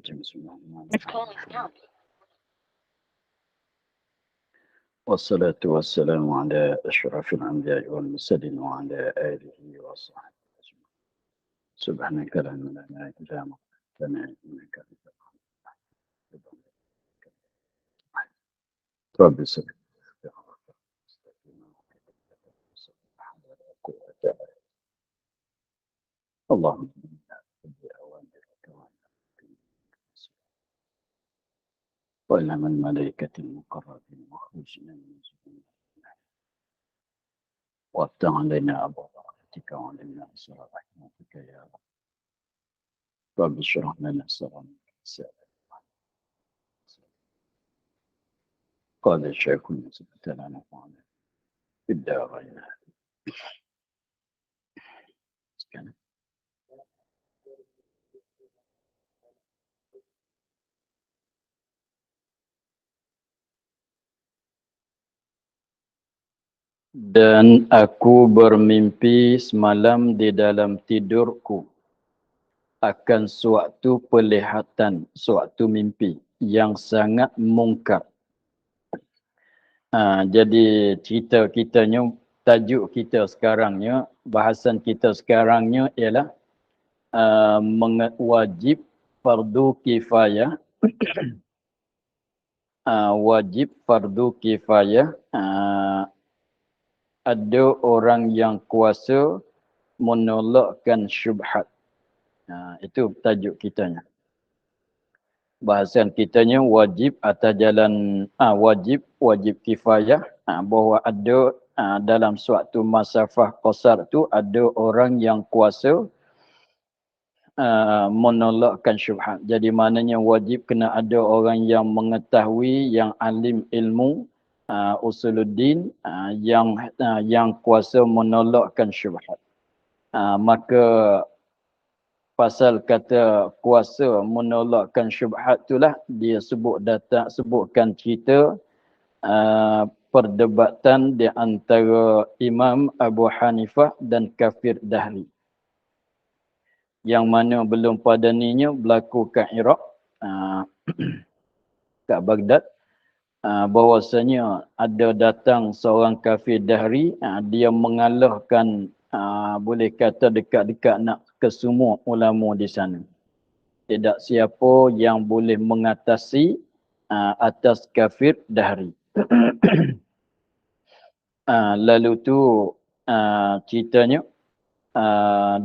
الرجيم بسم الله الرحمن الرحيم والصلاة والسلام على أشرف الأنبياء والمرسلين وعلى آله وصحبه أجمعين سبحانك لا علم لنا إلا ما علمتنا إنك أنت العليم رب اشرح لي صدري اللهم إنا بأوامرك وإلى من الملائكة المقربين وخرجنا من جبين وافتح علينا أبواب رحمتك وعلمنا أسرار رحمتك يا رب اشرح لنا صدرنا قال الشيخ سبحانه لنا وعلا في الدارين Dan aku bermimpi semalam di dalam tidurku akan suatu pelihatan, suatu mimpi yang sangat mungkar. Jadi cerita kitanya, tajuk kita sekarangnya, bahasan kita sekarangnya ialah wajib fardu kifayah. Wajib fardu kifayah. Ada orang yang kuasa menolakkan syubhat. Itu tajuk kitanya. Bahasan kitanya wajib atas jalan wajib kifayah, bahawa ada dalam suatu masafah qasar tu ada orang yang kuasa menolakkan syubhat. Jadi maknanya wajib kena ada orang yang mengetahui, yang alim ilmu usuluddin, yang kuasa menolakkan syubhat. Maka pasal kata kuasa menolakkan syubhat itulah dia sebutkan cerita perdebatan di antara Imam Abu Hanifah dan kafir Dahri. Yang mana belum pada ninya berlaku kat Iraq, kat Baghdad. Bahwasanya ada datang seorang kafir Dahri, dia mengalahkan boleh kata dekat-dekat nak ke semua ulama di sana. Tidak siapa yang boleh mengatasi atas kafir Dahri. Lalu tu ceritanya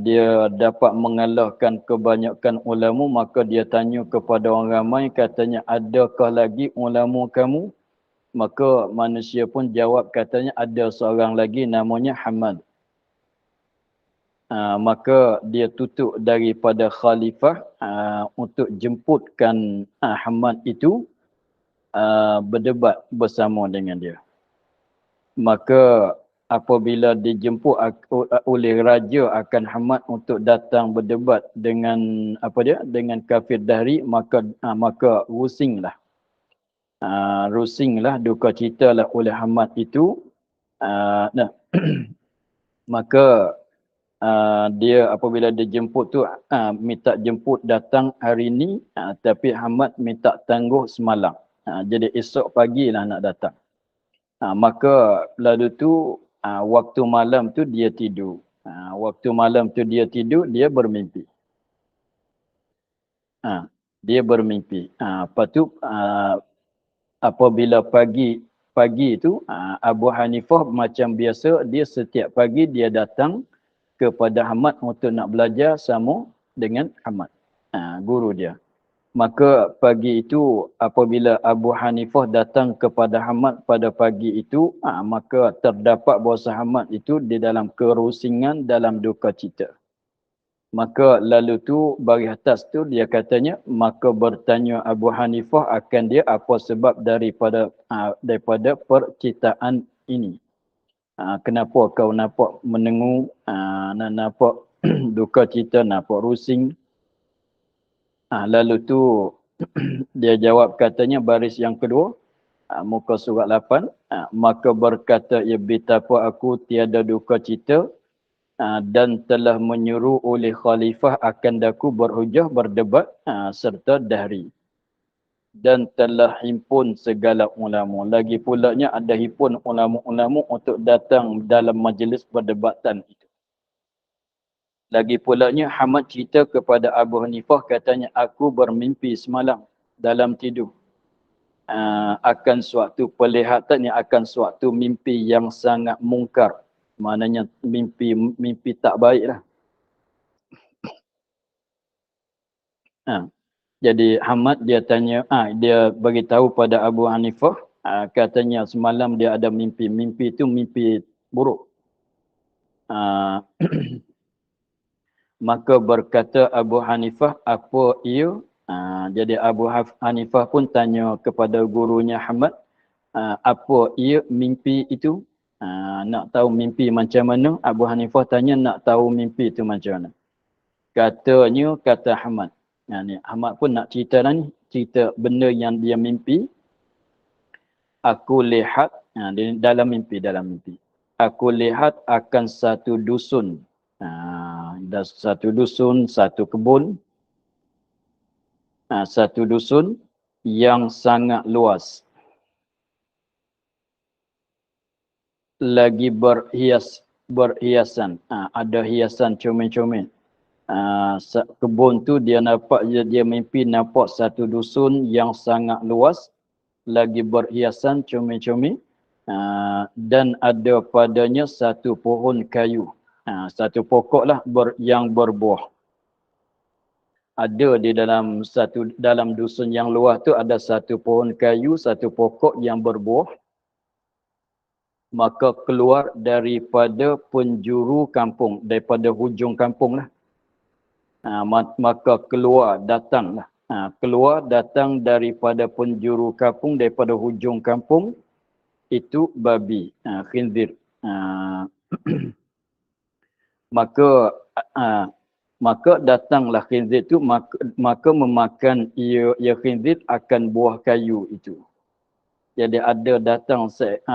dia dapat mengalahkan kebanyakan ulama, maka dia tanya kepada orang ramai, katanya, adakah lagi ulama kamu? Maka manusia pun jawab, katanya ada seorang lagi namanya Hamad. Maka dia tutup daripada khalifah untuk jemputkan Hamad itu berdebat bersama dengan dia. Maka apabila dijemput oleh raja akan Hamad untuk datang berdebat dengan dengan kafir Dahri, maka rusinglah duka citalah oleh Hamad itu. Maka dia apabila dijemput tu minta jemput datang hari ni, tapi Hamad minta tangguh semalam. Jadi esok pagilah nak datang. Maka lalu tu waktu malam tu dia tidur. Waktu malam tu dia tidur, dia bermimpi. Dia bermimpi. Lepas tu apabila pagi tu Abu Hanifah macam biasa, dia setiap pagi dia datang kepada Hamad untuk nak belajar sama dengan Hamad, guru dia. Maka pagi itu apabila Abu Hanifah datang kepada Hamad pada pagi itu, maka terdapat bahawa Hamad itu di dalam kerusingan, dalam duka cita. Maka lalu tu baris atas tu dia katanya, maka bertanya Abu Hanifah akan dia apa sebab daripada percitaan ini. Kenapa kau nampak menengu, nampak duka cita, nampak rusing? Lalu tu dia jawab, katanya baris yang kedua, muka surat 8, maka berkata ia, betapa aku tiada duka cita dan telah menyuruh oleh khalifah akan daku berhujah, berdebat serta dahri. Dan telah himpun segala ulama. Lagi pulanya ada himpun ulama-ulama untuk datang dalam majlis perdebatan itu. Lagi pulanya Hamad cerita kepada Abu Hanifah, katanya aku bermimpi semalam dalam tidur. Akan suatu pelihatan yang akan suatu mimpi yang sangat mungkar. Maknanya mimpi tak baik lah. Jadi Hamad dia tanya, dia bagi tahu pada Abu Hanifah, katanya semalam dia ada mimpi. Mimpi itu mimpi buruk. Maka berkata Abu Hanifah, apa ia? Jadi Abu Hanifah pun tanya kepada gurunya Hamad, apa ia mimpi itu? Nak tahu mimpi macam mana? Abu Hanifah tanya nak tahu mimpi itu macam mana. Katanya, kata Hamad. Ni Ahmad pun nak cerita dah ni. Cerita benda yang dia mimpi. Aku lihat, dalam mimpi. Aku lihat akan satu dusun. Satu dusun, satu kebun. Satu dusun yang sangat luas. Lagi berhiasan. Ada hiasan comel-comel. Kebun tu dia mimpi nampak satu dusun yang sangat luas, lagi berhiasan comel-comel, dan ada padanya satu pohon kayu, satu pokok lah yang berbuah. Ada di dalam dusun yang luas tu ada satu pohon kayu, satu pokok yang berbuah. Maka keluar daripada penjuru kampung, daripada hujung kampung lah. Maka keluar datang daripada penjuru kampung, daripada hujung kampung itu babi, khinzir. Maka datanglah khinzir itu, maka memakan ia khinzir akan buah kayu itu. Jadi ada datang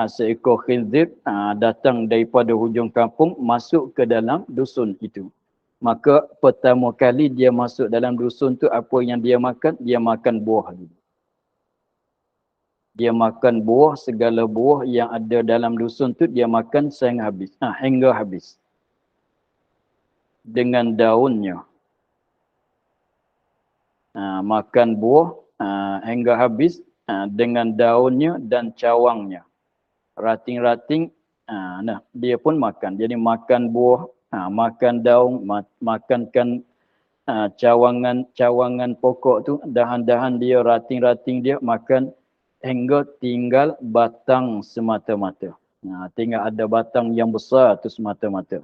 seekor khinzir, datang daripada hujung kampung masuk ke dalam dusun itu. Maka pertama kali dia masuk dalam dusun tu, apa yang dia makan? Dia makan buah. Dia makan buah, segala buah yang ada dalam dusun tu dia makan hingga habis. Dengan daunnya. Makan buah hingga habis dengan daunnya dan cawangnya. Rating-rating, dia pun makan. Jadi makan buah, makan daun, makankan cawangan pokok tu, dahan-dahan dia, rating-rating dia makan hingga tinggal batang semata-mata. Tinggal ada batang yang besar tu semata-mata.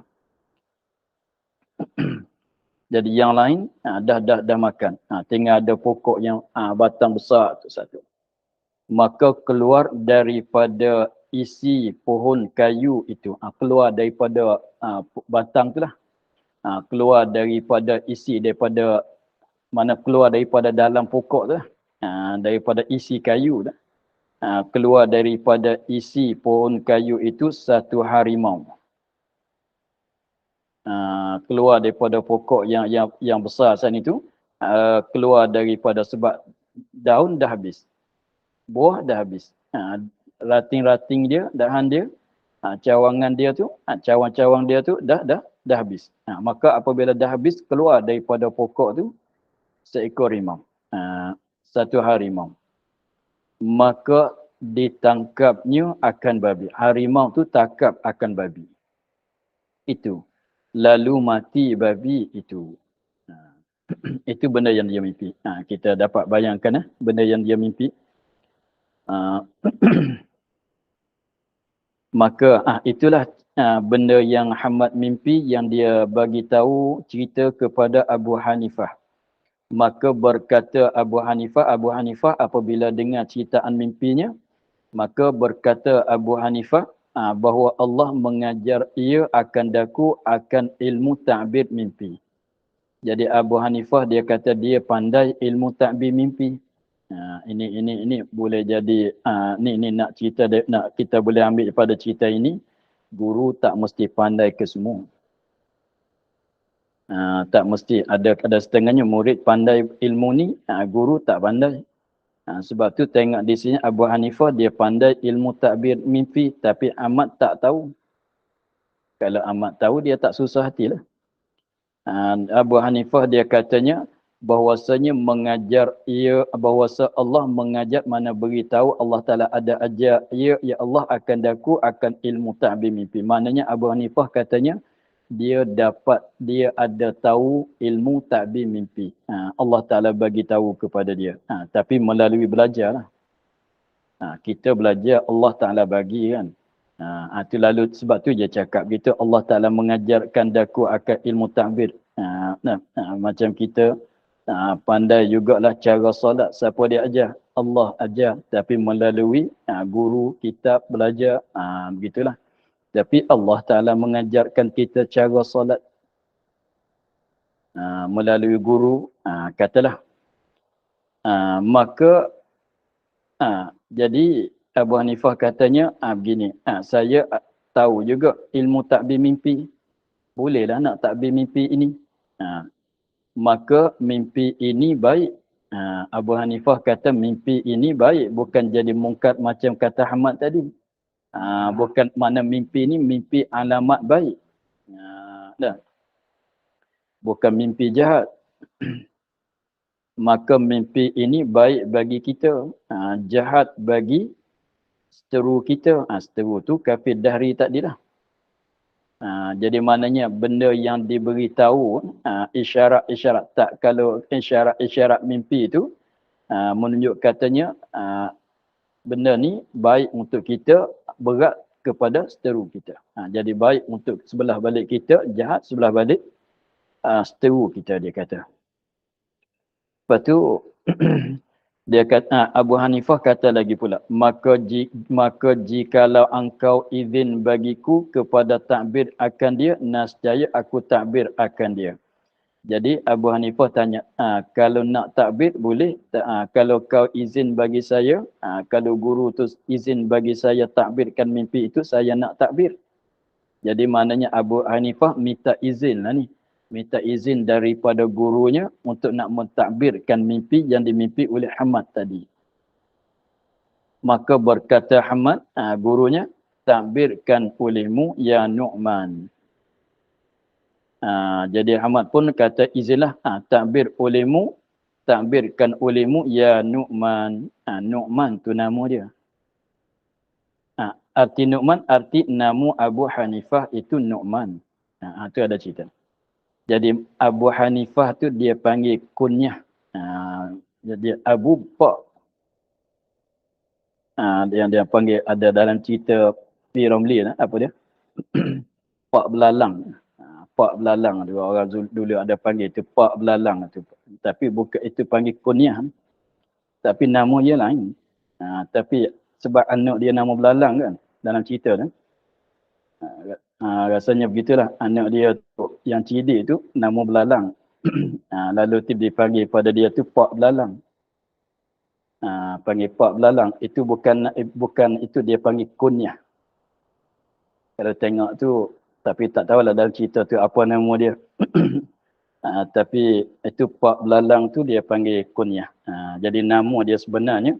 Jadi yang lain dah makan. Tinggal ada pokok yang batang besar tu satu. Maka keluar daripada isi pohon kayu itu, keluar daripada batang tu lah, keluar daripada keluar daripada dalam pokok tu lah, daripada isi kayu tu, keluar daripada isi pohon kayu itu satu harimau. Keluar daripada pokok yang besar sana itu, keluar daripada, sebab daun dah habis, buah dah habis, rating-rating dia, dahan dia, cawangan dia tu, cawang-cawang dia tu dah habis. Maka apabila dah habis, keluar daripada pokok tu seekor harimau, satu harimau. Maka ditangkapnya akan babi. Harimau tu tangkap akan babi. Itu. Lalu mati babi itu. Itu benda yang dia mimpi. Kita dapat bayangkan benda yang dia mimpi. Maka itulah benda yang Hamad mimpi yang dia bagi tahu cerita kepada Abu Hanifah. Maka berkata Abu Hanifah apabila dengar ceritaan mimpinya, maka berkata Abu Hanifah bahawa Allah mengajar ia akan ilmu ta'bir mimpi. Jadi Abu Hanifah dia kata dia pandai ilmu ta'bir mimpi. Ini boleh jadi ni nak cerita, nak kita boleh ambil daripada cerita ini, guru tak mesti pandai ke semua. Tak mesti. Ada setengahnya murid pandai ilmu ni, guru tak pandai. Sebab tu tengok di sini Abu Hanifah dia pandai ilmu takbir mimpi tapi amat tak tahu. Kalau amat tahu dia tak susah hatilah. Abu Hanifah dia katanya bahwasanya bahwasa Allah mengajar mana beritahu Allah Taala ada ajar ya Allah akan daku akan ilmu takbir mimpi. Maknanya Abu Hanifah katanya dia ada tahu ilmu takbir mimpi. Allah Taala bagi tahu kepada dia. Tapi melalui belajar lah. Kita belajar Allah Taala bagi kan. Itu lalu sebab tu dia cakap gitu Allah Taala mengajarkan daku akan ilmu takbir. Macam kita pandai jugalah cara solat siapa dia ajar? Allah ajar tapi melalui guru kitab belajar begitulah. Tapi Allah Taala mengajarkan kita cara solat melalui guru katalah maka jadi Abu Hanifah katanya begini, saya tahu juga ilmu takbir mimpi. Bolehlah nak takbir mimpi ini. Maka mimpi ini baik. Abu Hanifah kata mimpi ini baik. Bukan jadi mungkar macam kata Ahmad tadi. Bukan mana mimpi ini mimpi alamat baik. Bukan mimpi jahat. Maka mimpi ini baik bagi kita. Jahat bagi seteru kita. Seteru tu kafir dahri takdilah. Jadi maknanya benda yang diberitahu isyarat-isyarat tak kalau isyarat-isyarat mimpi itu menunjuk katanya benda ni baik untuk kita, berat kepada seteru kita. Jadi baik untuk sebelah balik kita, jahat sebelah balik seteru kita dia kata. Lepas tu dia kata Abu Hanifah kata lagi pula maka jikalau engkau izin bagiku kepada takbir akan dia nascaya aku takbir akan dia. Jadi Abu Hanifah tanya kalau nak takbir boleh kalau kau izin bagi saya kalau guru tu izin bagi saya takbirkan mimpi itu saya nak takbir. Jadi maknanya Abu Hanifah minta izin lah ni. Minta izin daripada gurunya untuk nak mentakbirkan mimpi yang dimimpi oleh Hamad tadi. Maka berkata Hamad, gurunya, takbirkan olehmu ya Nu'man. Jadi Hamad pun kata izinlah takbir olehmu, takbirkan olehmu ya Nu'man. Nu'man tu nama dia. Arti Nu'man, arti nama Abu Hanifah itu Nu'man. Itu ada cerita. Jadi Abu Hanifah tu dia panggil kunyah. Jadi Abu Pak. Dia panggil ada dalam cerita P. Romli apa dia? Pak Belalang. Pak Belalang tu orang dulu ada panggil tu Pak Belalang tu. Tapi bukan itu panggil kunyah. Tapi nama dia lain. Tapi sebab anak dia nama Belalang kan dalam cerita tu. Rasanya begitulah anak dia tu, yang cidik tu nama Belalang. Lalu tu dipanggil pada dia tu Pak Belalang. Panggil Pak Belalang itu bukan itu dia panggil kunyah. Kalau tengok tu tapi tak tahulah dalam cerita tu apa nama dia. Tapi itu Pak Belalang tu dia panggil kunyah. Jadi nama dia sebenarnya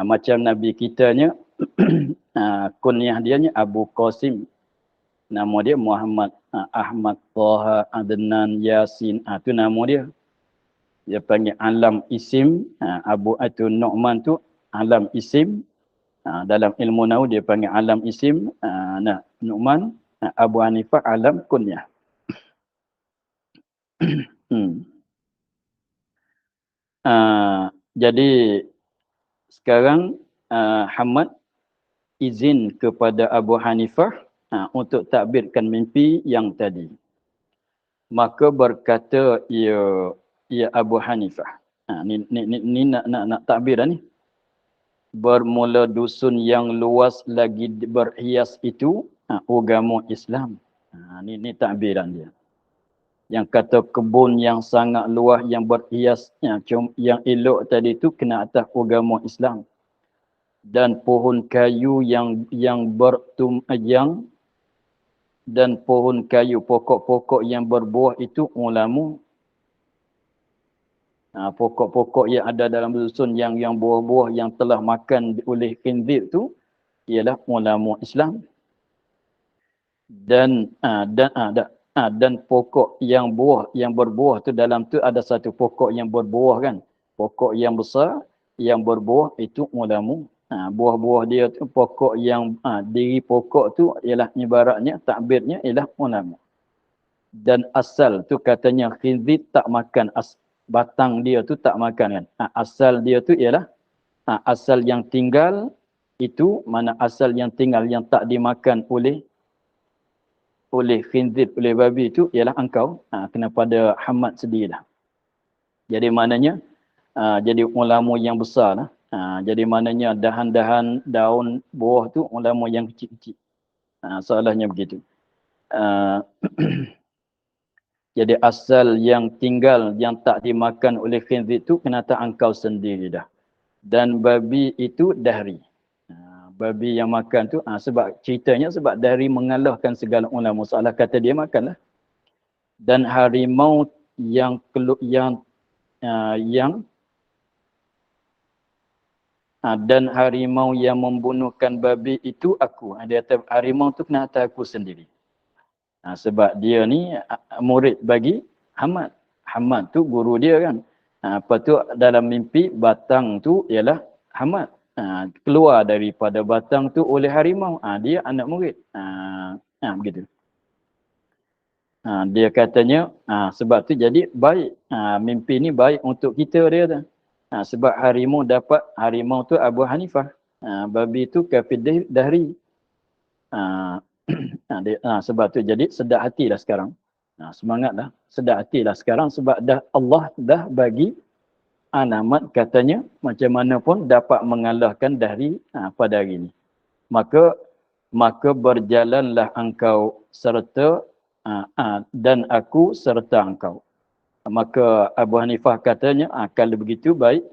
macam Nabi kitanya kunyah dia nya Abu Qasim. Nama dia Muhammad Ahmad Taha Adnan Yasin. Itu nama dia. Dia panggil alam isim. Abu itu Nu'man tu alam isim. Dalam ilmu nahwu dia panggil alam isim. Nu'man. Abu Hanifah alam kunyah. Jadi sekarang Hamad izin kepada Abu Hanifah untuk takbirkan mimpi yang tadi. Maka berkata ya Abu Hanifah. Ni nak takbir ni. Bermula dusun yang luas lagi berhias itu agama Islam. Ni takbiran dia. Yang kata kebun yang sangat luas yang berhias yang elok tadi tu kena atas agama Islam. Dan pohon kayu yang dan pohon kayu, pokok-pokok yang berbuah itu ulama. Pokok-pokok yang ada dalam dusun yang buah-buah yang telah makan oleh khinzir tu ialah ulama Islam. Dan pokok yang berbuah tu dalam tu ada satu pokok yang berbuah kan. Pokok yang besar yang berbuah itu ulama. Buah-buah dia tu pokok yang diri pokok tu ialah ibaratnya takbirnya ialah ulama. Dan asal tu katanya khinzir tak makan batang dia tu tak makan kan. Asal dia tu ialah asal yang tinggal itu, mana asal yang tinggal yang tak dimakan oleh khinzir, oleh babi itu ialah angkau. Kena pada hamad sendirilah. Jadi maknanya jadi ulama yang besar lah. Jadi maknanya dahan-dahan daun buah tu ulama yang kecil-kecil. Soalnya begitu. Jadi asal yang tinggal yang tak dimakan oleh khinzir itu kenapa angkau sendiri dah. Dan babi itu dahri. Babi yang makan tu sebab ceritanya sebab dahri mengalahkan segala ulama. Soalah kata dia makanlah. Dan harimau yang dan harimau yang membunuhkan babi itu aku. Dia kata harimau tu kenapa aku sendiri. Sebab dia ni murid bagi Hamad. Hamad tu guru dia kan. Lepas tu dalam mimpi batang tu ialah Hamad. Keluar daripada batang tu oleh harimau. Dia anak murid. Begitu. Dia katanya sebab tu jadi baik. Mimpi ni baik untuk kita dia tu. Sebab harimau tu Abu Hanifah. Babi tu kafir dahri. Sebab tu jadi sedap hatilah sekarang. Semangatlah. Sedap hatilah sekarang sebab Allah dah bagi alamat katanya macam mana pun dapat mengalahkan dahri pada hari ini. Maka berjalanlah engkau serta dan aku serta engkau. Maka Abu Hanifah katanya kalau begitu baik,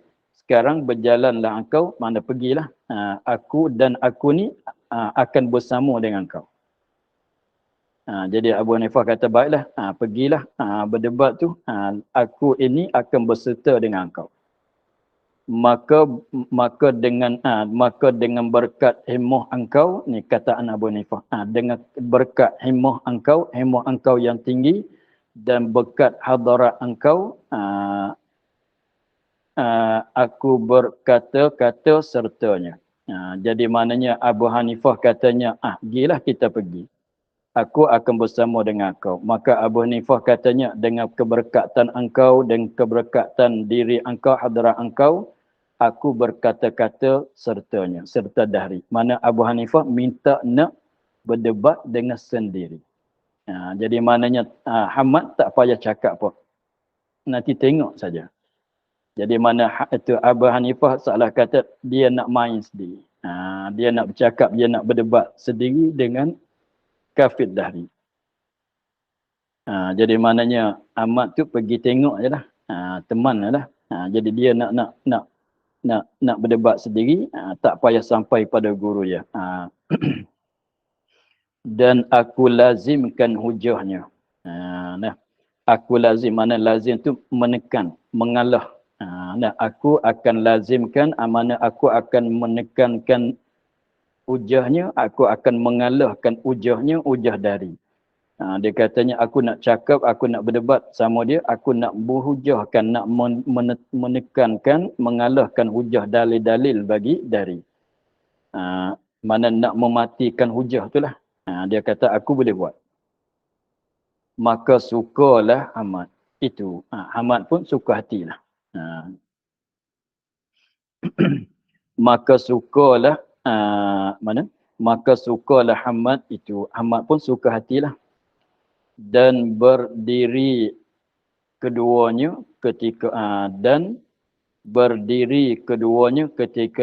sekarang berjalanlah engkau, mana pergilah. Aku dan aku ni akan bersama dengan engkau. Jadi Abu Hanifah kata baiklah, pergilah berdebat tu, aku ini akan berserta dengan engkau. Maka dengan berkat himmah engkau, ni kataan Abu Hanifah, dengan berkat himmah engkau yang tinggi dan berkat hadarat engkau, aku berkata-kata sertanya. Jadi maknanya Abu Hanifah katanya, gilah kita pergi. Aku akan bersama dengan engkau. Maka Abu Hanifah katanya, dengan keberkatan engkau dan keberkatan diri engkau, hadarat engkau, aku berkata-kata sertanya, serta dahri. Mana Abu Hanifah minta nak berdebat dengan sendiri. Jadi maknanya Hamad tak payah cakap apa. Nanti tengok saja. Jadi mana itu Abu Hanifah salah kata dia nak main sendiri. Dia nak bercakap, dia nak berdebat sendiri dengan kafir dahri. Jadi maknanya Ahmad tu pergi tengok je lah. Teman je lah. Jadi dia nak berdebat sendiri, tak payah sampai pada guru dia. Dan aku lazimkan hujahnya. Aku lazim, mana lazim tu menekan, mengalah. Aku akan lazimkan, mana aku akan menekankan hujahnya, aku akan mengalahkan hujahnya, hujah dari. Dia katanya aku nak cakap, aku nak berdebat sama dia, aku nak berhujahkan, nak menekankan, mengalahkan hujah dalil-dalil bagi dari. Mana nak mematikan hujah itulah. Dia kata aku boleh buat. Maka sukalah Hamad itu. Hamad pun suka hatilah. Maka sukalah Maka sukalah Hamad itu. Hamad pun suka hatilah. Dan berdiri keduanya ketika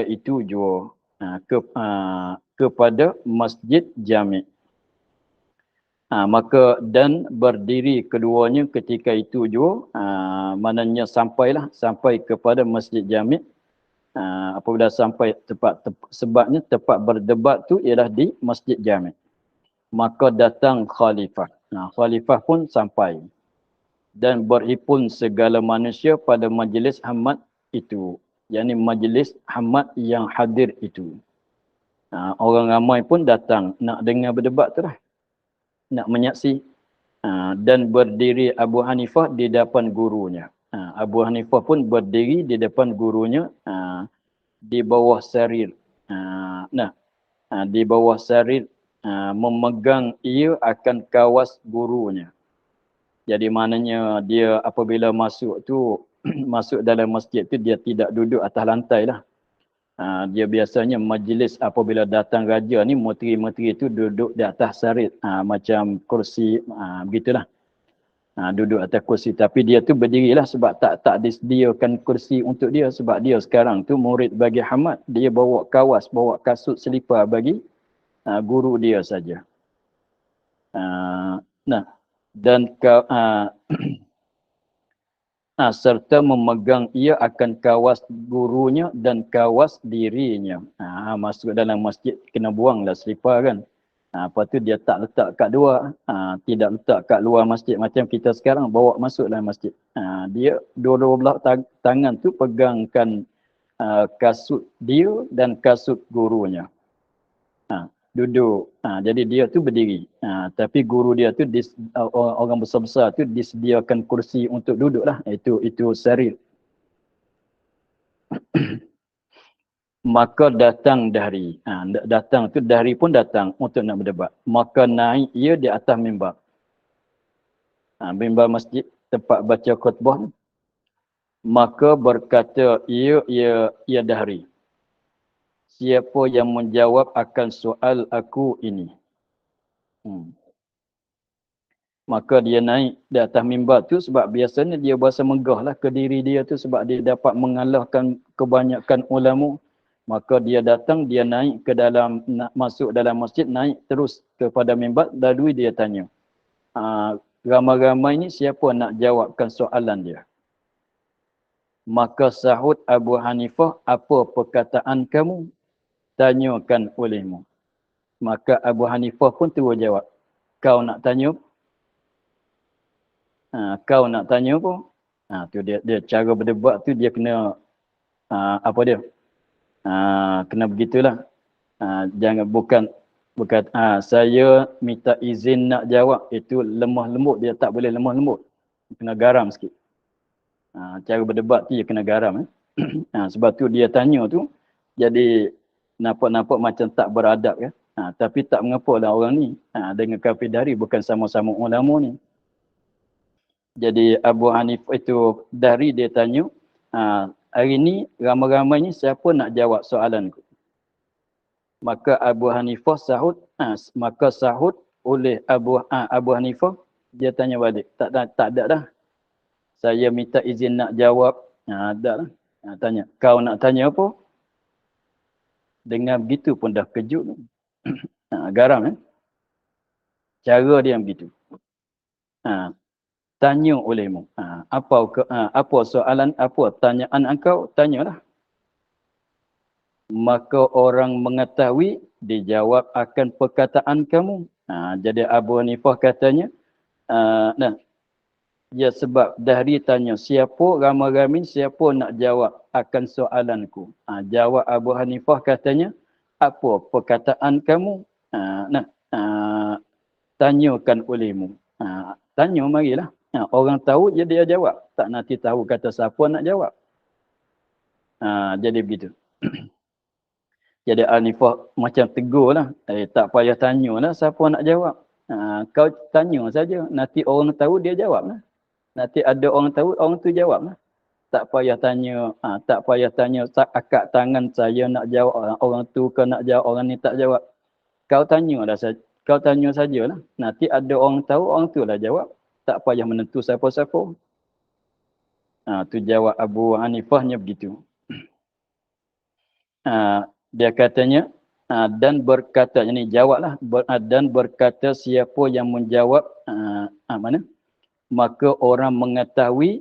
itu jua kepada Masjid Jami'. Maka dan berdiri keduanya ketika itu jua, maknanya sampai kepada Masjid Jami'. Apabila sampai sebabnya tempat berdebat tu ialah di Masjid Jami'. Maka datang khalifah. Khalifah pun sampai. Dan berhimpun segala manusia pada majlis Ahmad itu. Yakni majlis Ahmad yang hadir itu. Orang ramai pun datang nak dengar berdebat tu lah. Nak menyaksi. Dan berdiri Abu Hanifah di depan gurunya. Abu Hanifah pun berdiri di depan gurunya di bawah sarir. Di bawah sarir memegang ia akan kawas gurunya. Jadi maknanya dia apabila masuk tu masuk dalam masjid tu dia tidak duduk atas lantai lah. Dia biasanya majlis apabila datang raja ni menteri-menteri tu duduk di atas sarit macam kursi begitulah. Duduk atas kursi tapi dia tu berdirilah sebab tak disediakan kursi untuk dia sebab dia sekarang tu murid bagi Ahmad, dia bawa kawas, bawa kasut selipar bagi guru dia saja. Dan serta memegang ia akan kawas gurunya dan kawas dirinya. Masuk dalam masjid kena buanglah selipar kan. Lepas tu dia tak letak kat luar, tidak letak kat luar masjid macam kita sekarang bawa masuk dalam masjid. Dia dua-dua belah tangan tu pegangkan kasut dia dan kasut gurunya. Duduk. Jadi dia tu berdiri. Tapi guru dia tu orang besar-besar tu disediakan kursi untuk duduk lah. Itu sarir. Maka datang dahri. Datang tu dahri pun datang untuk nak berdebat. Maka naik ia di atas mimbar. Mimbar masjid tempat baca khutbah. Maka berkata ia dahri. Siapa yang menjawab akan soal aku ini? Maka dia naik di atas mimbar tu sebab biasanya dia berasa megah lah ke diri dia tu sebab dia dapat mengalahkan kebanyakan ulama. Maka dia datang, dia naik ke dalam, masuk dalam masjid, naik terus kepada mimbar, lalu dia tanya. Ramai-ramai ni siapa nak jawabkan soalan dia? Maka sahut Abu Hanifah, apa perkataan kamu? Tanyakan olehmu. Maka Abu Hanifah pun terus jawab. Kau nak tanya? Kau nak tanya apa? Tu dia cara berdebat tu dia kena kena begitulah. Jangan bukan saya minta izin nak jawab, itu lemah lembut, dia tak boleh lemah lembut. Kena garam sikit. Cara berdebat tu dia kena garam. Sebab tu dia tanya tu jadi nampak macam tak beradab kan. Tapi tak mengapa lah orang ni dengan kafir dari bukan sama-sama ulama ni. Jadi Abu Hanifah itu dari dia tanya, hari ni ramai-ramai ni siapa nak jawab soalanku? Maka Abu Hanifah sahut, oleh Abu Hanifah, dia tanya balik, tak ada dah. Saya minta izin nak jawab, ada lah. Tanya, kau nak tanya apa? Dengan begitu pun dah kejut. Garam cara dia begitu. Tanya olehmu. Apa soalan, apa tanyaan engkau? Tanyalah. Maka orang mengetahui, dijawab akan perkataan kamu. Jadi Abu Hanifah katanya, ya sebab dahri tanya, siapa ramai-ramai siapa nak jawab akan soalanku? Jawab Abu Hanifah katanya, apa perkataan kamu? Tanyakan olehmu. Tanya marilah. Orang tahu je dia jawab. Tak nanti tahu kata siapa nak jawab. Jadi begitu. Jadi Hanifah macam tegur lah. Tak payah tanya lah siapa nak jawab. Kau tanya saja. Nanti orang tahu dia jawab lah. Nanti ada orang tahu, orang tu jawab lah. Tak payah tanya, akak tangan saya nak jawab, orang tu ke nak jawab, orang ni tak jawab. Kau tanya sajalah. Nanti ada orang tahu, orang tu lah jawab. Tak payah menentu siapa-siapa. Tu jawab Abu Hanifahnya begitu. Dia katanya, dan berkata, ini jawablah, dan berkata siapa yang menjawab, maka orang mengetahui,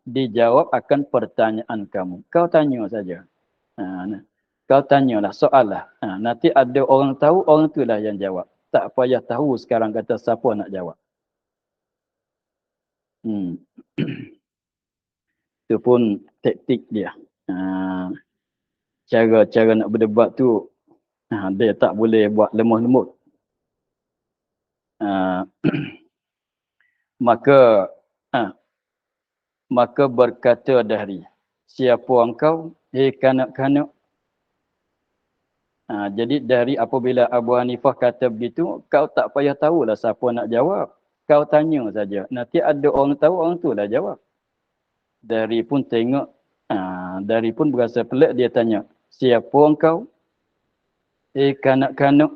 dijawab akan pertanyaan kamu. Kau tanya saja. Kau tanyalah, soal lah. Nanti ada orang tahu, orang tu lah yang jawab. Tak payah tahu sekarang kata siapa nak jawab. Itu pun taktik dia. Cara nak berdebat tu dia tak boleh buat lemah lembut. Maka maka berkata Dahri, siapa engkau? Kanak-kanak. Jadi dari apabila Abu Hanifah kata begitu, kau tak payah tahulah siapa nak jawab. Kau tanya saja. Nanti ada orang tahu, orang tu lah jawab. Dari pun tengok, dari pun berasa pelik, dia tanya, siapa engkau? Kanak-kanak.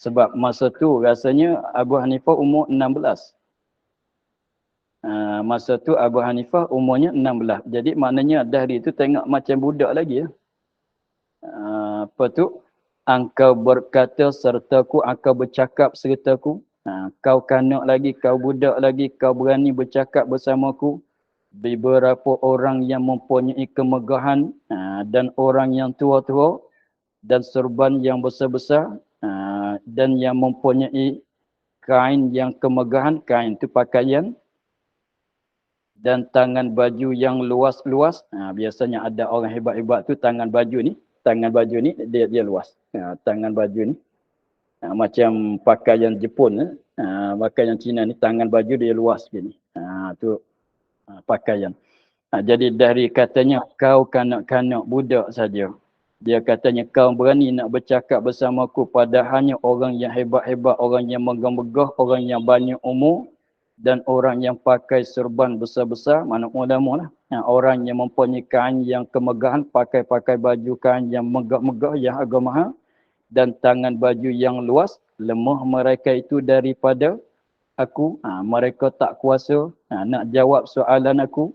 Sebab masa tu rasanya Abu Hanifah umur 16. Masa tu Abu Hanifah umurnya 16. Jadi maknanya Dahri tu tengok macam budak lagi. Apa tu? Engkau berkata sertaku, engkau bercakap sertaku. Kau kanak lagi, kau budak lagi, kau berani bercakap bersamaku. Beberapa orang yang mempunyai kemegahan dan orang yang tua-tua dan serban yang besar-besar dan yang mempunyai kain yang kemegahan, kain itu pakaian, dan tangan baju yang luas-luas. Biasanya ada orang hebat-hebat tu tangan baju ni dia luas. Tangan baju ni macam pakaian Jepun, pakaian Cina ni tangan baju dia luas gini. Tu pakaian. Jadi dari katanya kau kanak-kanak budak saja. Dia katanya kau berani nak bercakap bersamaku padahalnya orang yang hebat-hebat, orang yang megah-megah, orang yang banyak umur dan orang yang pakai serban besar-besar, mana ulama lah. Orang yang mempunyai kain yang kemegahan, pakai baju kain yang megah-megah, yang agak mahal, dan tangan baju yang luas. Lemah mereka itu daripada aku. Mereka tak kuasa nak jawab soalan aku.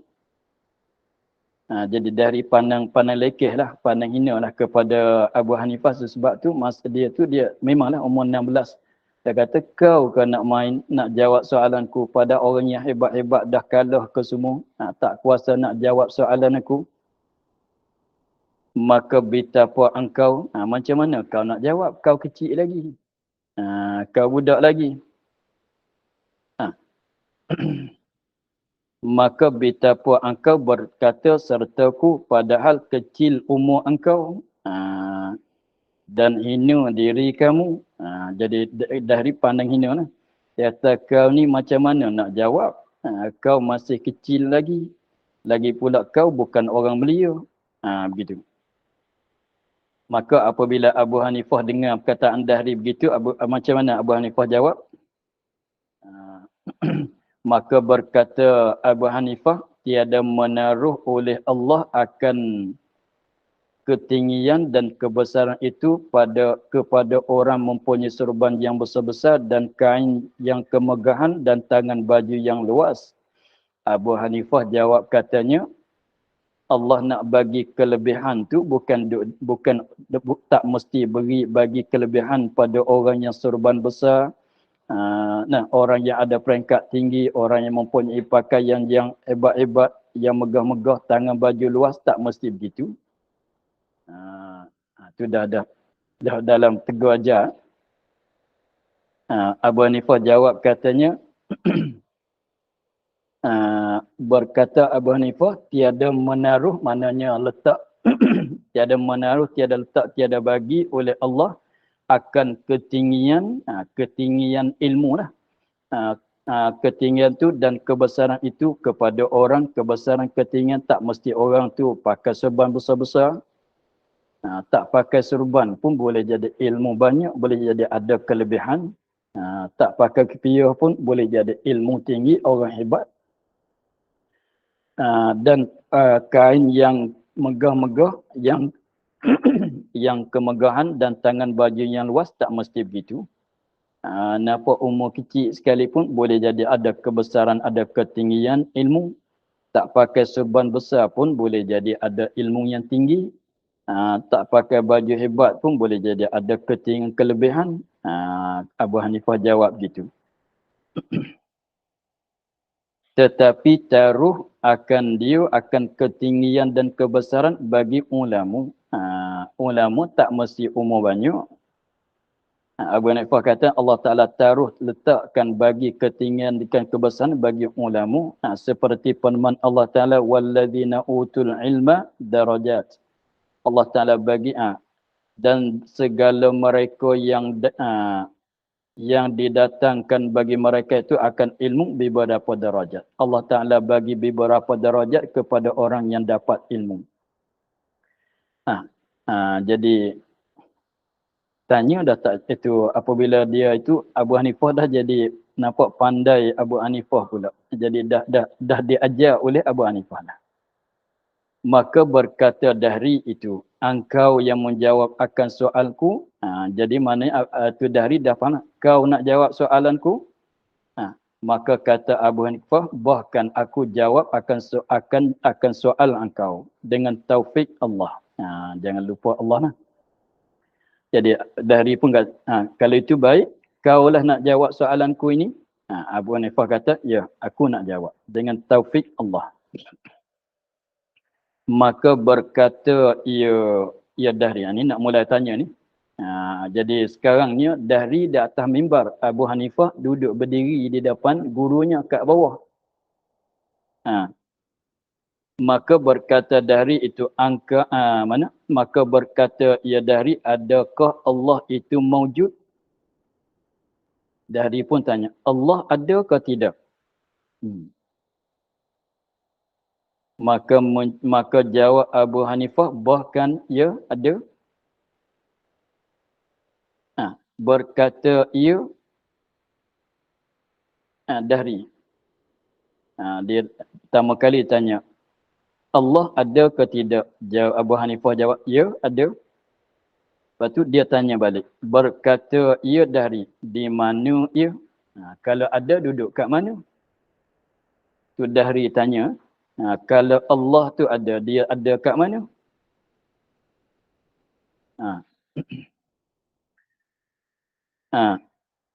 Jadi dari pandang lekeh lah, pandang hina lah kepada Abu Hanifah. Sebab tu masa dia memanglah umur 16. Dia kata kau kan nak jawab soalanku pada orang yang hebat-hebat dah kalah ke semua. Tak kuasa nak jawab soalan aku. Maka betapa engkau, macam mana kau nak jawab? Kau kecil lagi. Kau budak lagi. Maka betapa engkau berkata sertaku padahal kecil umur engkau dan hina diri kamu. Jadi dari pandang hina lah. Kata kau ni macam mana nak jawab? Kau masih kecil lagi. Lagi pula kau bukan orang belia. Begitu. Maka apabila Abu Hanifah dengar perkataan Dahri begitu, macam mana Abu Hanifah jawab? Maka berkata Abu Hanifah, tiada menaruh oleh Allah akan ketinggian dan kebesaran itu kepada orang mempunyai serban yang besar-besar dan kain yang kemegahan dan tangan baju yang luas. Abu Hanifah jawab katanya, Allah nak bagi kelebihan tu bukan tak mesti bagi kelebihan pada orang yang serban besar. Orang yang ada peringkat tinggi, orang yang mempunyai pakaian yang hebat-hebat, yang megah-megah, tangan baju luas, tak mesti begitu. Itu dah dalam tegur ajar. Abu Hanifah jawab katanya, berkata Abu Hanifah, tiada menaruh, maknanya letak, tiada menaruh, tiada letak, tiada bagi oleh Allah akan ketinggian ilmu lah. Ketinggian tu dan kebesaran itu kepada orang, kebesaran ketinggian tak mesti orang tu pakai serban besar-besar. Tak pakai serban pun boleh jadi ilmu banyak, boleh jadi ada kelebihan. Tak pakai kepiah pun boleh jadi ilmu tinggi, orang hebat. Dan kain yang megah-megah, yang kemegahan dan tangan baju yang luas tak mesti begitu. Nampak umur kecil sekalipun boleh jadi ada kebesaran, ada ketinggian ilmu. Tak pakai serban besar pun boleh jadi ada ilmu yang tinggi. Tak pakai baju hebat pun boleh jadi ada ketinggian kelebihan. Abu Hanifah jawab gitu. Tetapi taruh akan ketinggian dan kebesaran bagi ulama. Ulama tak mesti umur banyak. Abu Hanifah kata Allah Ta'ala taruh letakkan bagi ketinggian dan kebesaran bagi ulama seperti firman Allah Ta'ala walladzina utul ilma darajat. Allah Ta'ala bagi dan segala mereka yang didatangkan bagi mereka itu akan ilmu beberapa darajat. Allah Ta'ala bagi beberapa darajat kepada orang yang dapat ilmu. Jadi tanya dah tak itu apabila dia itu Abu Hanifah dah jadi nampak pandai Abu Hanifah pula. Jadi dah diajar oleh Abu Hanifah dah. Maka berkata Dahri itu, engkau yang menjawab akan soalku. Jadi maknanya tu Dahri dah faham. Kau nak jawab soalanku? Maka kata Abu Hanifah, bahkan aku jawab akan soal engkau dengan taufik Allah. Jangan lupa Allah lah. Jadi Dahri pun kata, kalau itu baik, kaulah nak jawab soalanku ini. Abu Hanifah kata, ya, aku nak jawab dengan taufik Allah. Maka berkata ia Dahri, ini nak mulai tanya ni. Jadi sekarang ni Dahri di atas mimbar, Abu Hanifah duduk berdiri di depan gurunya kat bawah. Maka berkata Dahri itu maka berkata ia Dahri, adakah Allah itu maujud? Dahri pun tanya, Allah ada ke tidak? Maka jawab Abu Hanifah, bahkan ia ada. Berkata ia Dahri. Dia pertama kali tanya, Allah ada ke tidak? Jawab Abu Hanifah jawab, ya, ada. Lepas tu dia tanya balik. Berkata ia Dahri, di mana ia? Kalau ada duduk kat mana? Tu Dahri tanya, kalau Allah tu ada, dia ada kat mana?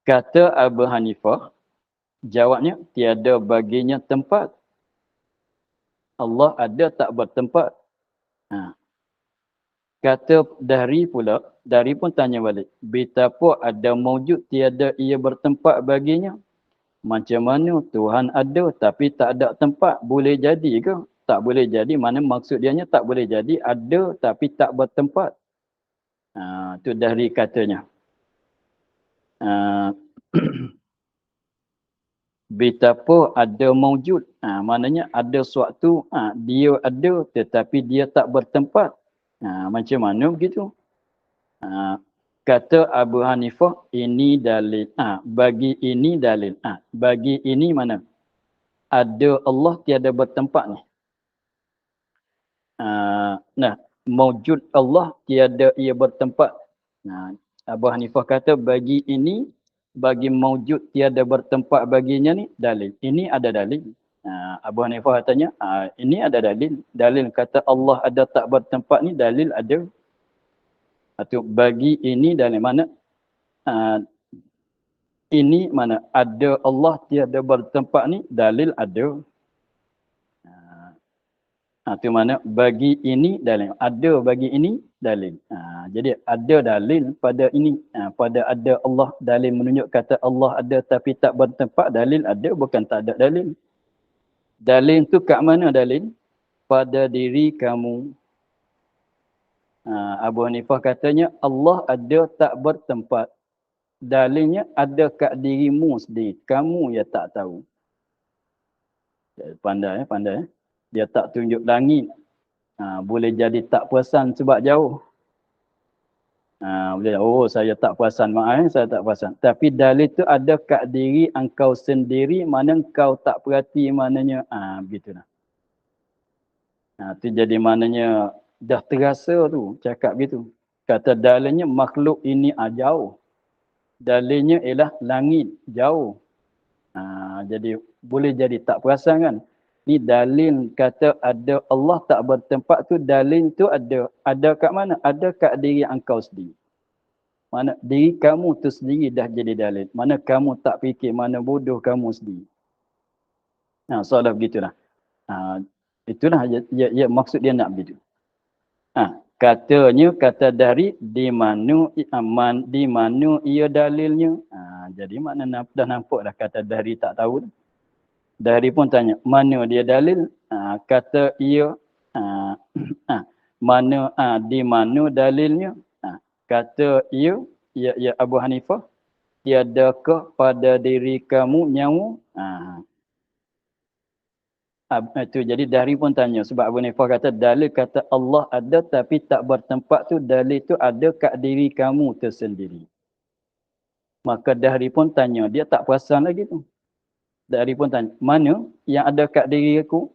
Kata Abu Hanifah, jawabnya tiada baginya tempat. Allah ada tak bertempat. Kata Dahri pula, Dahri pun tanya balik, betapa ada maujud tiada ia bertempat baginya? Macam mana Tuhan ada tapi tak ada tempat? Boleh jadi ke? Tak boleh jadi, mana maksud dianya tak boleh jadi, ada tapi tak bertempat. Tu Dahri katanya. Betapa ada maujud, maknanya ada suatu, dia ada tetapi dia tak bertempat. Macam mana begitu? Kata Abu Hanifah, ini dalil. Bagi ini dalil. Bagi ini mana? Ada Allah tiada bertempat ni. Maujud Allah tiada ia bertempat. Abu Hanifah kata bagi ini, bagi maujud tiada bertempat baginya ni dalil. Ini ada dalil. Abu Hanifah katanya, ini ada dalil. Dalil kata Allah ada tak bertempat ni dalil ada. Atau bagi ini dalil mana? Ini mana? Ada Allah tiada bertempat ni dalil ada. Itu mana? Bagi ini dalil. Ada bagi ini dalil. Jadi ada dalil pada ini. Pada ada Allah, dalil menunjuk kata Allah ada tapi tak bertempat, dalil ada, bukan tak ada dalil. Dalil tu kat mana dalil? Pada diri kamu. Abu Hanifah katanya Allah ada tak bertempat. Dalilnya ada kat dirimu sendiri. Kamu yang tak tahu. Pandai. Dia tak tunjuk langit. Boleh jadi tak perasan sebab jauh. Boleh, saya tak perasan. Saya tak perasan. Tapi dalil tu ada kat diri engkau sendiri, mana engkau tak perhati maknanya. Begitulah. Tu jadi maknanya dah terasa tu cakap gitu. Kata dalilnya makhluk ini jauh. Dalilnya ialah langit jauh. Jadi boleh jadi tak perasan kan. Ni dalil kata ada Allah tak bertempat tu, dalil tu ada. Ada kat mana? Ada kat diri engkau sendiri. Mana diri kamu tu sendiri dah jadi dalil. Mana kamu tak fikir, mana bodoh kamu sendiri. Soalan begitulah. Itulah maksud dia nak begitu. Katanya kata dari di mana ia dalilnya. Jadi makna dah nampak dah kata dari tak tahu. Dari pun tanya mana dia dalil? Kata ia di mana dalilnya? Kata ia ya Abu Hanifah, tiadakah pada diri kamu nyawa? Itu jadi dari pun tanya sebab Abu Hanifah kata dalil kata Allah ada tapi tak bertempat tu dalil tu ada kat diri kamu tersendiri. Maka Dahri pun tanya, dia tak perasan lagi tu. Dahri pun tanya, mana yang ada kat diri aku?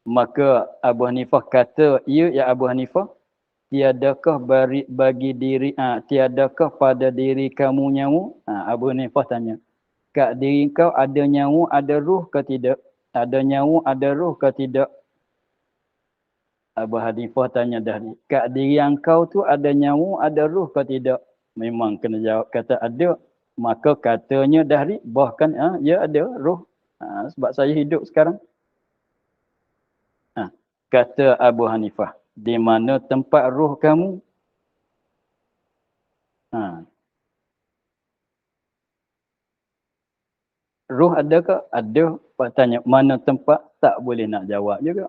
Maka Abu Hanifah kata, ya Abu Hanifah, tiadakah bagi diri tiadakah pada diri kamu nyawa? Abu Hanifah tanya, kat diri kau ada nyawa, ada ruh ke tidak? Ada nyawa, ada ruh ke tidak? Abu Hanifah tanya Dahri, kat diri engkau tu ada nyawa, ada ruh ke tidak? Memang kena jawab kata ada. Maka katanya Dahri, bahkan ya ada ruh. Sebab saya hidup sekarang. Kata Abu Hanifah, di mana tempat ruh kamu? Ruh ada ke? Ada. Pak tanya, mana tempat? Tak boleh nak jawab juga.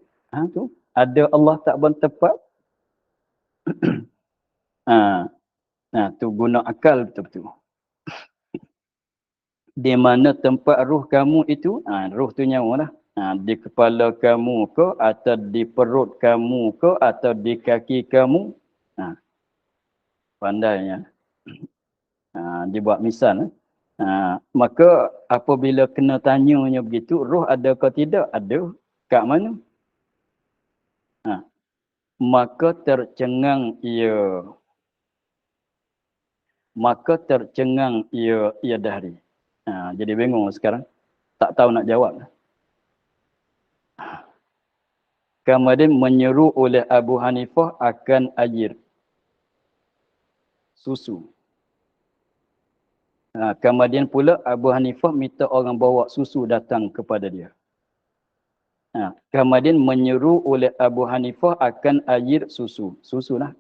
Tu. Ada Allah tak bertempat? Tu guna akal betul-betul. Di mana tempat ruh kamu itu? Ruh tu nyawa lah. Di kepala kamu ke? Atau di perut kamu ke? Atau di kaki kamu? Pandainya. Dibuat misal. Maka apabila kena tanyanya begitu, roh ada ke tidak? Ada. Kat mana? Maka tercengang ia. Ia Dahri. Jadi bingung sekarang. Tak tahu nak jawab. Kemudian menyeru oleh Abu Hanifah akan air. Susu. Kemudian pula Abu Hanifah minta orang bawa susu datang kepada dia. Kemudian menyeru oleh Abu Hanifah akan air susu. Susu lah.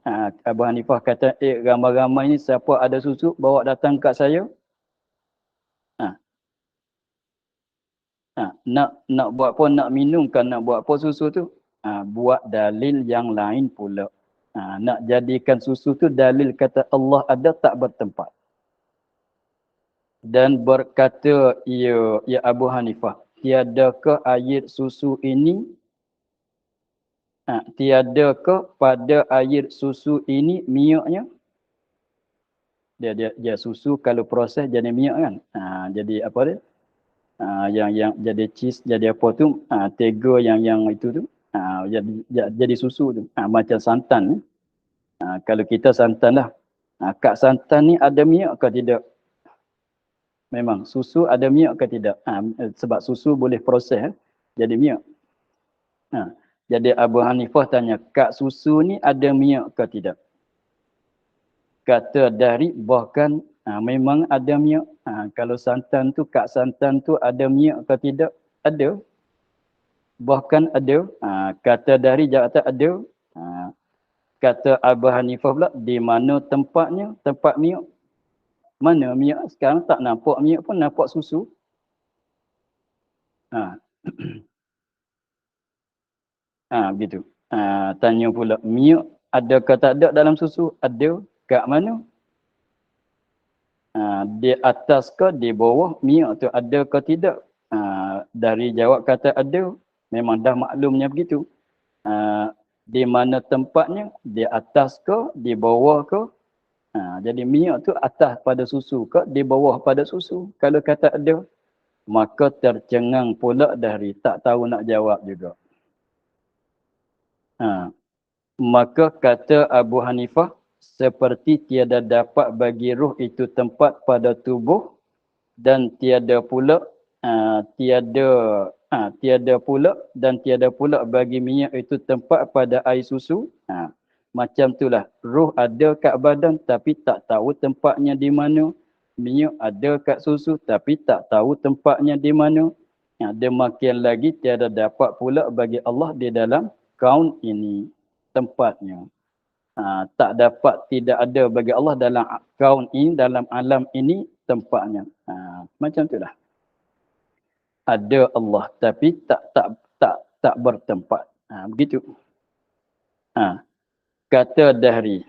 Abu Hanifah kata, ramai-ramai ni siapa ada susu, bawa datang kat saya. Nak buat apa, nak minum kan, nak buat apa susu tu? Buat dalil yang lain pula. Nak jadikan susu tu dalil kata Allah ada tak bertempat. Dan berkata ya Abu Hanifah, tiadakah air susu ini? Tiadakah pada air susu ini minyaknya? Dia susu kalau proses jadi minyak kan. Jadi apa dia? Yang jadi cheese, jadi apa tu? Tega yang itu tu. Jadi susu tu. Macam santan. Kalau kita santan lah. Kat santan ni ada minyak ke tidak? Memang susu ada minyak ke tidak? Sebab susu boleh proses jadi minyak. Jadi Abu Hanifah tanya, kat susu ni ada minyak ke tidak? Kata Dahri, bahkan memang ada minyak. Kalau santan tu, kat santan tu ada minyak ke tidak? Ada. Bahkan ada. Kata Dahri jawab ada. Kata Abu Hanifah pula, di mana tempatnya? Tempat minyak. Mana minyak? Sekarang tak nampak minyak pun, nampak susu. Begitu. Tanya pula, minyak ada ke tak ada dalam susu? Ada. Kat mana? Di atas ke di bawah minyak tu ada ke tidak? Dari jawab kata ada. Memang dah maklumnya begitu. Di mana tempatnya? Di atas ke? Di bawah ke? Jadi minyak tu atas pada susu ke? Di bawah pada susu? Kalau kata ada, maka tercengang pula Dahri. Tak tahu nak jawab juga. Maka kata Abu Hanifah, seperti tiada dapat bagi ruh itu tempat pada tubuh dan tiada pula bagi minyak itu tempat pada air susu. Macam itulah, ruh ada kat badan tapi tak tahu tempatnya di mana. Minyak ada kat susu tapi tak tahu tempatnya di mana. Demikian lagi tiada dapat pula bagi Allah di dalam kaun ini. tempatnya. Tak dapat, tidak ada bagi Allah dalam kaun ini, dalam alam ini tempatnya. Macam itulah. Ada Allah tapi tak bertempat. Begitu. Kata dahri.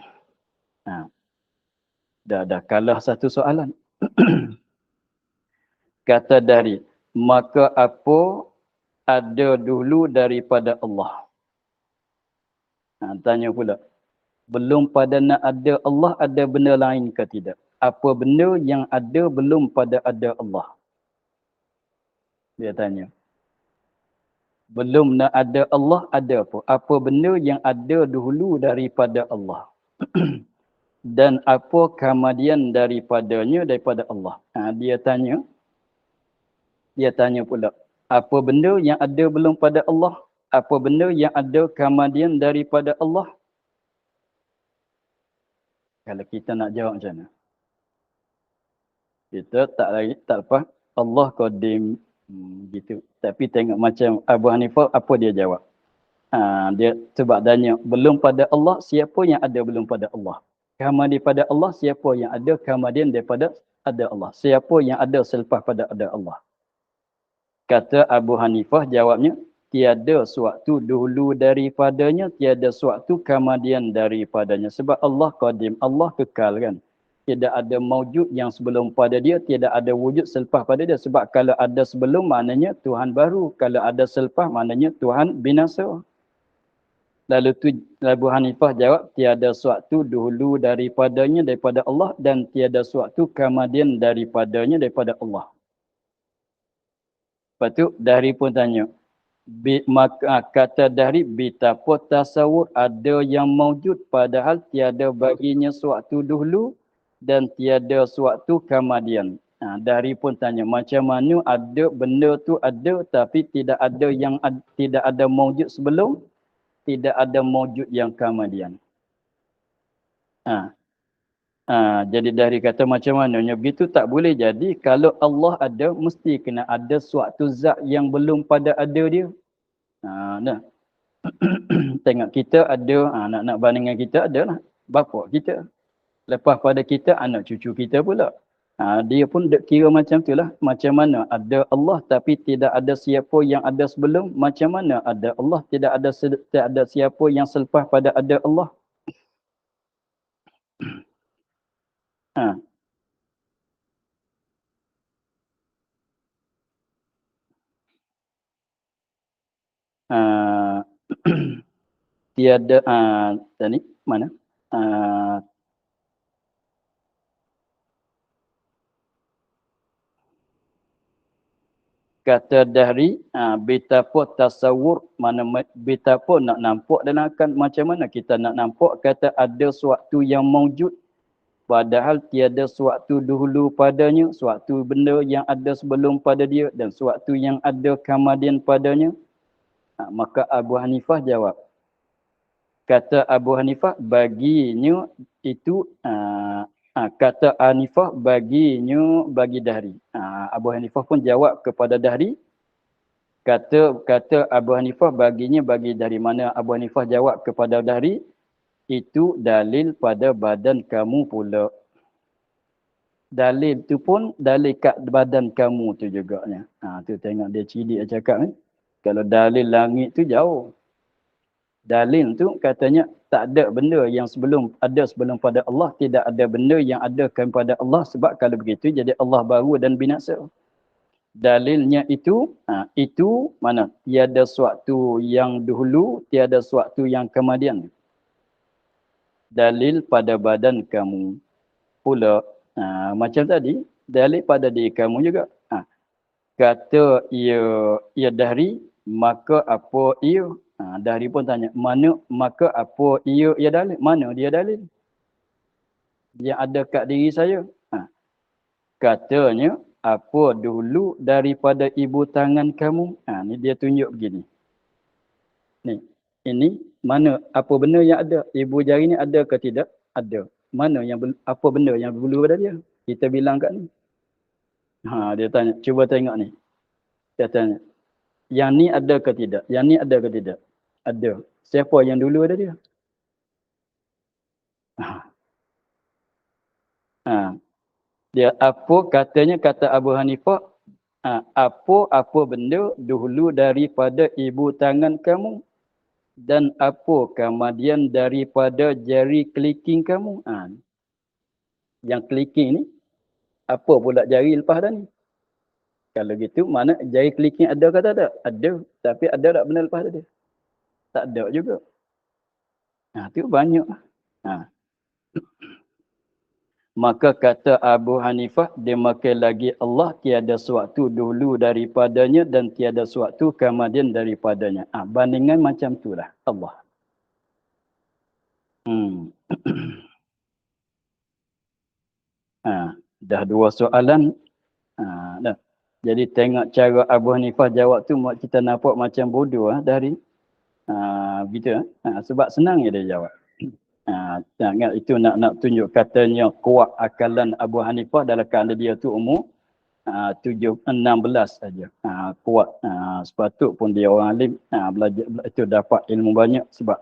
Dah kalah satu soalan. Kata dahri. Maka apa ada dulu daripada Allah? Tanya pula. Belum pada nak ada Allah, ada benda lain ke tidak? Apa benda yang ada belum pada ada Allah? Dia tanya. Belum nak ada Allah, ada apa? Apa benda yang ada dulu daripada Allah? Dan apa kemudian daripadanya daripada Allah? Dia tanya pula. Apa benda yang ada belum pada Allah? Apa benda yang ada kemudian daripada Allah? Kalau kita nak jawab macam mana? Kita tak lepas Allah qadim gitu. Tapi tengok macam Abu Hanifah apa dia jawab. Dia sebab tanya belum pada Allah, siapa yang ada belum pada Allah? Kemudian daripada Allah, siapa yang ada kemudian daripada ada Allah? Siapa yang ada selepas pada ada Allah? Kata Abu Hanifah jawabnya, tiada suatu dahulu daripadanya, tiada suatu kemudian daripadanya. Sebab Allah qadim, Allah kekal kan. Tidak ada maujud yang sebelum pada dia, tidak ada wujud selepas pada dia. Sebab kalau ada sebelum maknanya Tuhan baru. Kalau ada selepas maknanya Tuhan binasa. Lalu tu Abu Hanifah jawab, tiada suatu dahulu daripadanya daripada Allah dan tiada suatu kemudian daripadanya daripada Allah. Lepas tu Dahri pun tanya, kata Dahri, betapa tasawur ada yang maujud padahal tiada baginya suatu dahulu dan tiada suatu kemudian. Dahri pun tanya, macam mana ada benda tu ada tapi tidak ada yang tidak ada maujud sebelum, tidak ada maujud yang kemudian. Jadi Dahri kata macam mananya begitu tak boleh jadi. Kalau Allah ada, mesti kena ada suatu zat yang belum pada ada dia. Dah. Tengok kita ada, anak-anak bandingan kita adalah bapa kita. Lepas pada kita, anak cucu kita pula. Dia pun kira macam itulah. Macam mana ada Allah tapi tidak ada siapa yang ada sebelum. Macam mana ada Allah, tidak ada siapa yang selepas pada ada Allah. Tiada tadi mana? Kata Dahri, betapa tasawur, mana betapa nak nampak dan akan macam mana kita nak nampak, kata ada suatu yang maujud padahal tiada suatu dahulu padanya, suatu benda yang ada sebelum pada dia dan suatu yang ada kemudian padanya. Maka Abu Hanifah jawab. Kata Abu Hanifah, baginya itu kata Hanifah baginya bagi Dahri. Abu Hanifah pun jawab kepada Dahri. Kata Abu Hanifah baginya bagi Dahri. Mana Abu Hanifah jawab kepada Dahri, itu dalil pada badan kamu pula. Dalil tu pun dalil kat badan kamu tu juga. Tu tengok dia cilik dia cakap ni. Kalau dalil langit tu jauh. Dalil tu katanya tak ada benda yang sebelum pada Allah, tidak ada benda yang ada kepada Allah, sebab kalau begitu jadi Allah baru dan binasa. Dalilnya itu mana? Tiada suatu yang dahulu, tiada suatu yang kemudian. Dalil pada badan kamu pula. Macam tadi, dalil pada diri kamu juga. Kata ia Dahri, maka apa ia? Dahri pun tanya, maka apa ia dalil? Mana dia dalil? Yang ada kat diri saya. Katanya, apa dulu daripada ibu tangan kamu? Ni dia tunjuk begini. Ini mana apa benda yang ada? Ibu jari ni ada ke tidak? Ada. Mana yang apa benda yang dulu pada dia? Kita bilang kat ni. Dia tanya, cuba tengok ni. Dia tanya, yang ni ada ke tidak? Yang ni ada ke tidak? Ada. Siapa yang dulu ada dia? Ha. Dia apa katanya, kata Abu Hanifah, apa benda dahulu daripada ibu tangan kamu dan apa kemudian daripada jari kelingking kamu. Yang kelingking ni, apa pula jari lepas dah ni? Kalau gitu, mana jari kelingking ada ke tak ada? Ada. Tapi ada tak benda lepas dia? Tak ada juga. Tu banyak. Ha. Maka kata Abu Hanifah, dia makan lagi Allah tiada suatu dulu daripadanya dan tiada suatu kemudian daripadanya. Bandingan macam itulah Allah. Dah dua soalan. Dah. Jadi tengok cara Abu Hanifah jawab tu, kita nampak macam bodoh dari begitu. Sebab senang je dia jawab. Itu nak tunjuk katanya kuat akalan Abu Hanifah dalam keadaan dia tu umur 16 saja. Kuat. Sepatut pun dia orang alim, belajar itu dapat ilmu banyak sebab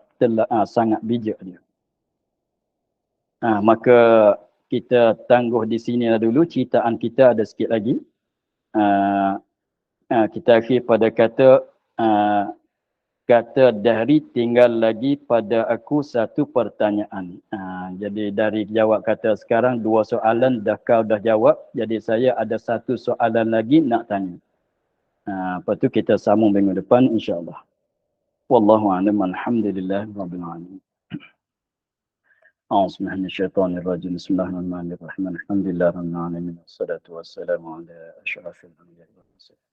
sangat bijak dia. Maka kita tangguh di sini dulu, ceritaan kita ada sikit lagi. Kita akhir pada kata Dahri, tinggal lagi pada aku satu pertanyaan. Jadi dari jawab kata sekarang, 2 soalan kau dah jawab. Jadi saya ada satu soalan lagi nak tanya. Lepas tu kita sambung minggu depan insya-Allah. Wallahu a'lam. Alhamdulillah rabbil alamin. A'udzubillahi minasyaitonir rajim. Bismillahirrahmanirrahim. Alhamdulillah rabbil alamin. Wassalatu wassalamu ala asyrafil anbiya'i wal mursalin.